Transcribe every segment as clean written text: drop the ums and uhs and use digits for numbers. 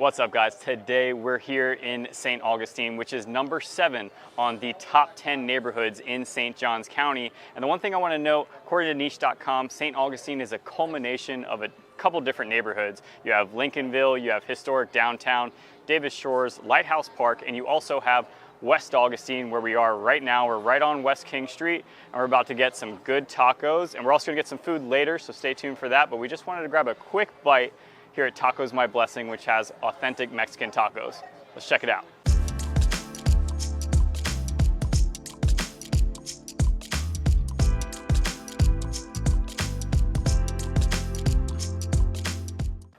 What's up, guys? Today we're here in St. Augustine, which is number 7 on the top 10 neighborhoods in St. Johns County. And the one thing I want to note, according to niche.com, St. Augustine is a culmination of a couple different neighborhoods. You have Lincolnville, you have Historic Downtown, Davis Shores, Lighthouse Park, and you also have West Augustine, where we are right now. We're right on West King Street, and we're about to get some good tacos, and we're also going to get some food later, so stay tuned for that. But we just wanted to grab a quick bite here at Tacos My Blessing, which has authentic Mexican tacos. Let's check it out.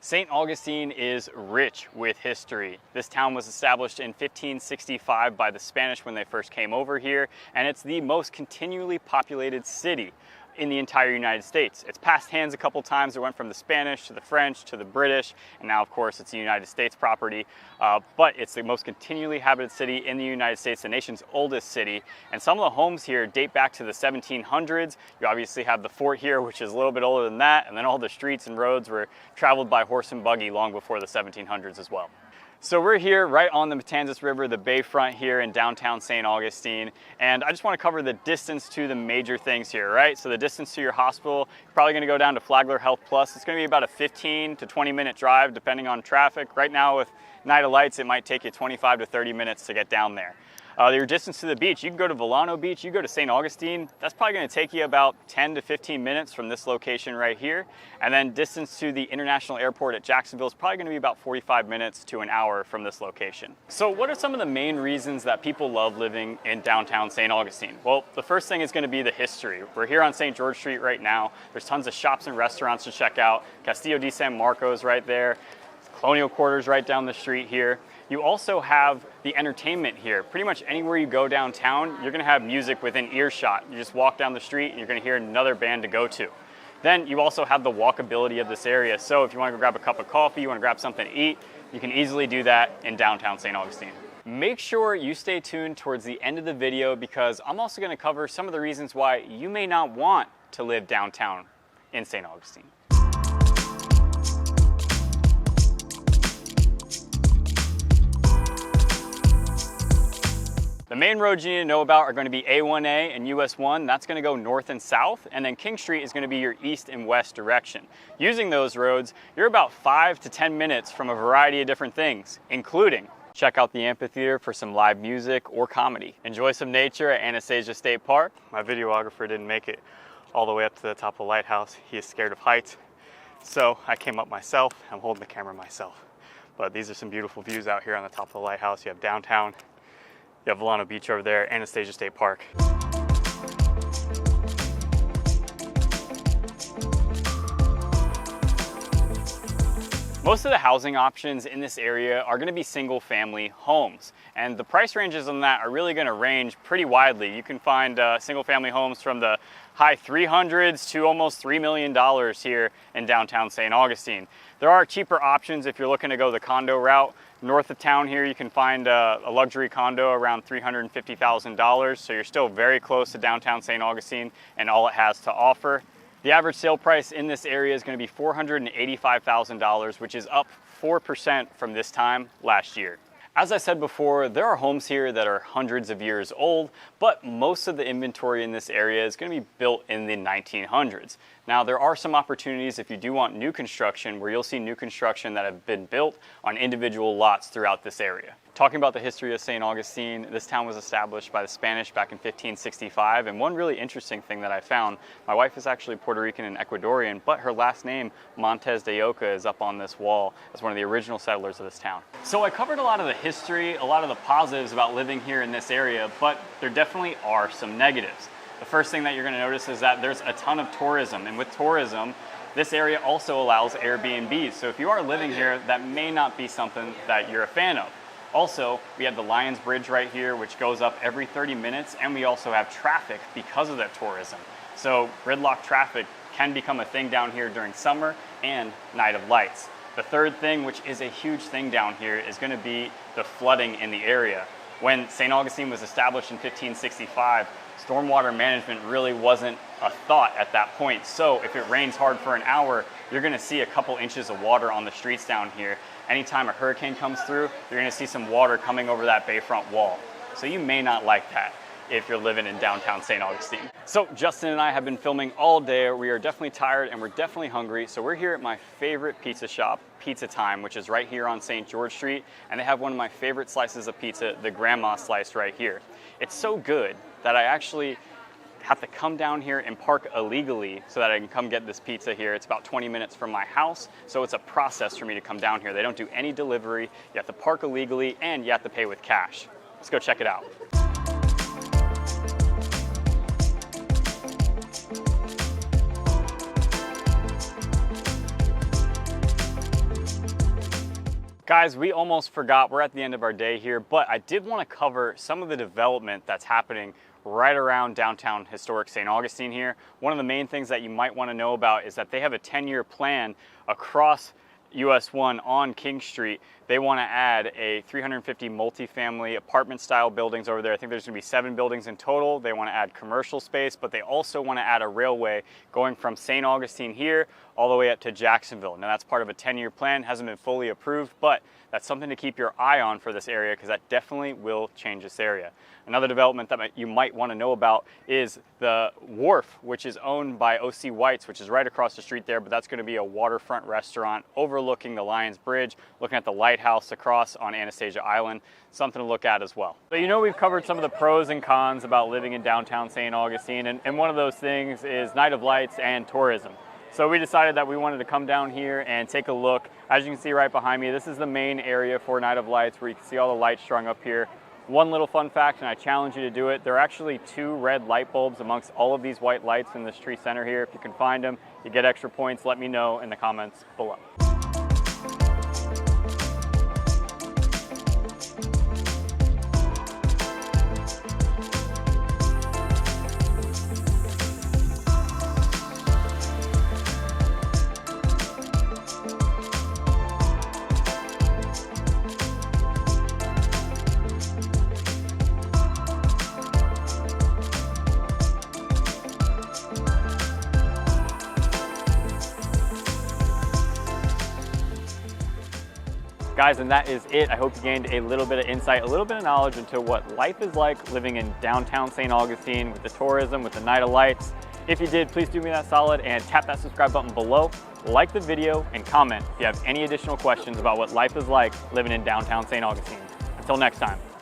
St. Augustine is rich with history. This town was established in 1565 by the Spanish when they first came over here, and it's the most continually populated city in the entire United States. It's passed hands a couple times. It went from the Spanish to the French to the British, and now of course it's a United States property. But it's the most continually inhabited city in the United States, the nation's oldest city. And some of the homes here date back to the 1700s. You obviously have the fort here, which is a little bit older than that, and then all the streets and roads were traveled by horse and buggy long before the 1700s as well. So we're here right on the Matanzas River, the bayfront here in downtown St. Augustine, and I just want to cover the distance to the major things here, right? So the distance to your hospital, you're probably going to go down to Flagler Health Plus. It's going to be about a 15 to 20 minute drive depending on traffic. Right now with Night of Lights, it might take you 25 to 30 minutes to get down there. Your distance to the beach, you can go to Volano Beach, you go to St. Augustine, that's probably going to take you about 10 to 15 minutes from this location right here. And then distance to the International Airport at Jacksonville is probably going to be about 45 minutes to an hour from this location. So what are some of the main reasons that people love living in downtown St. Augustine? Well, the first thing is going to be the history. We're here on St. George Street right now. There's tons of shops and restaurants to check out. Castillo de San Marcos right there. Colonial Quarters right down the street here. You also have the entertainment here. Pretty much anywhere you go downtown, you're gonna have music within earshot. You just walk down the street and you're gonna hear another band to go to. Then you also have the walkability of this area. So if you wanna go grab a cup of coffee, you wanna grab something to eat, you can easily do that in downtown St. Augustine. Make sure you stay tuned towards the end of the video because I'm also gonna cover some of the reasons why you may not want to live downtown in St. Augustine. The main roads you need to know about are going to be A1A and US 1. That's going to go north and south, and then King Street is going to be your east and west direction. Using those roads, you're about 5 to 10 minutes from a variety of different things, including check out the amphitheater for some live music or comedy. Enjoy some nature at Anastasia State Park. My videographer didn't make it all the way up to the top of the lighthouse. He is scared of heights, so I came up myself. I'm holding the camera myself. But these are some beautiful views out here on the top of the lighthouse. You have downtown. You have Volano Beach over there, Anastasia State Park. Most of the housing options in this area are going to be single family homes, and the price ranges on that are really going to range pretty widely. You can find single family homes from the high 300s to almost $3 million here in downtown St. Augustine. There are cheaper options if you're looking to go the condo route. North of town here, you can find a luxury condo around $350,000, so you're still very close to downtown St. Augustine and all it has to offer. The average sale price in this area is going to be $485,000, which is up 4% from this time last year. As I said before, there are homes here that are hundreds of years old, but most of the inventory in this area is going to be built in the 1900s. Now, there are some opportunities if you do want new construction where you'll see new construction that have been built on individual lots throughout this area. Talking about the history of St. Augustine, this town was established by the Spanish back in 1565, and one really interesting thing that I found, my wife is actually Puerto Rican and Ecuadorian, but her last name, Montes de Oca, is up on this wall as one of the original settlers of this town. So I covered a lot of the history, a lot of the positives about living here in this area, but there definitely are some negatives. The first thing that you're going to notice is that there's a ton of tourism, and with tourism, this area also allows Airbnbs. So if you are living here, that may not be something that you're a fan of. Also, we have the Lions Bridge right here, which goes up every 30 minutes, and we also have traffic because of that tourism. So gridlock traffic can become a thing down here during summer and Night of Lights. The third thing, which is a huge thing down here, is going to be the flooding in the area. When St. Augustine was established in 1565, stormwater management really wasn't a thought at that point. So if it rains hard for an hour, you're gonna see a couple inches of water on the streets down here. Anytime a hurricane comes through, you're gonna see some water coming over that bayfront wall. So you may not like that if you're living in downtown St. Augustine. So Justin and I have been filming all day. We are definitely tired and we're definitely hungry. So we're here at my favorite pizza shop, Pizza Time, which is right here on St. George Street. And they have one of my favorite slices of pizza, the grandma slice right here. It's so good that I actually have to come down here and park illegally so that I can come get this pizza here. It's about 20 minutes from my house, so it's a process for me to come down here. They don't do any delivery. You have to park illegally and you have to pay with cash. Let's go check it out. Guys, we almost forgot we're at the end of our day here, but I did want to cover some of the development that's happening right around downtown Historic St. Augustine here. One of the main things that you might want to know about is that they have a 10-year plan across US 1 on King Street. They want to add a 350 multifamily apartment style buildings over there. I think there's going to be 7 buildings in total. They want to add commercial space, but they also want to add a railway going from St. Augustine here all the way up to Jacksonville. Now that's part of a 10-year plan, hasn't been fully approved, but that's something to keep your eye on for this area because that definitely will change this area. Another development that you might want to know about is the wharf, which is owned by O.C. White's, which is right across the street there, but that's going to be a waterfront restaurant overlooking the Lions Bridge, looking at the lighthouse across on Anastasia Island. Something to look at as well. So you know we've covered some of the pros and cons about living in downtown St. Augustine, and one of those things is Night of Lights and tourism. So we decided that we wanted to come down here and take a look. As you can see right behind me, this is the main area for Night of Lights where you can see all the lights strung up here. One little fun fact, and I challenge you to do it, there are actually 2 red light bulbs amongst all of these white lights in this tree center here. If you can find them, you get extra points. Let me know in the comments below. Guys, and that is it. I hope you gained a little bit of insight, a little bit of knowledge into what life is like living in downtown St. Augustine with the tourism, with the Night of Lights. If you did, please do me that solid and tap that subscribe button below, like the video, and comment if you have any additional questions about what life is like living in downtown St. Augustine. Until next time.